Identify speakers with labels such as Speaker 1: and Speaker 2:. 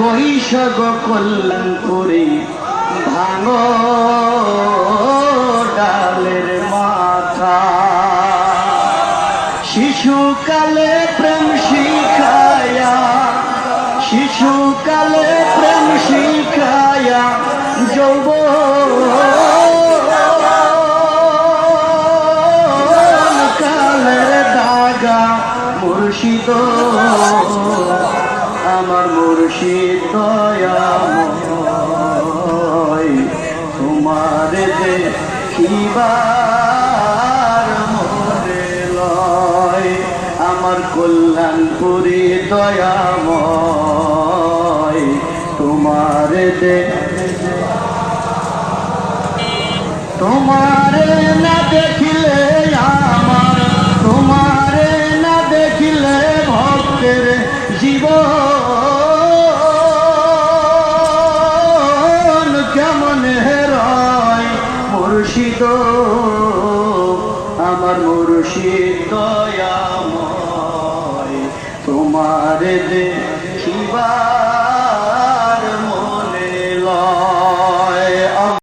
Speaker 1: বৈশাখ কল্যাণপুরী ভাঙো ডালের মাথা। শিশুকালে প্রেম শিখায়া, শিশুকালে প্রেম শিখায়া যৌবন কালের দাগা মুর্শিদ আমার মুর্শিদ দয়াময়, তোমার দেখিবার মনে লয়। আমার কল্যাণপুরী দয়াময়, তোমার তোমারে না দেখিলে আমার, তোমারে না দেখিলে ভক্তের জীবন কেমন হেরায়। মুর্শিদ আমার মুর্শিদ দয়াময়, তোমার দেখিবা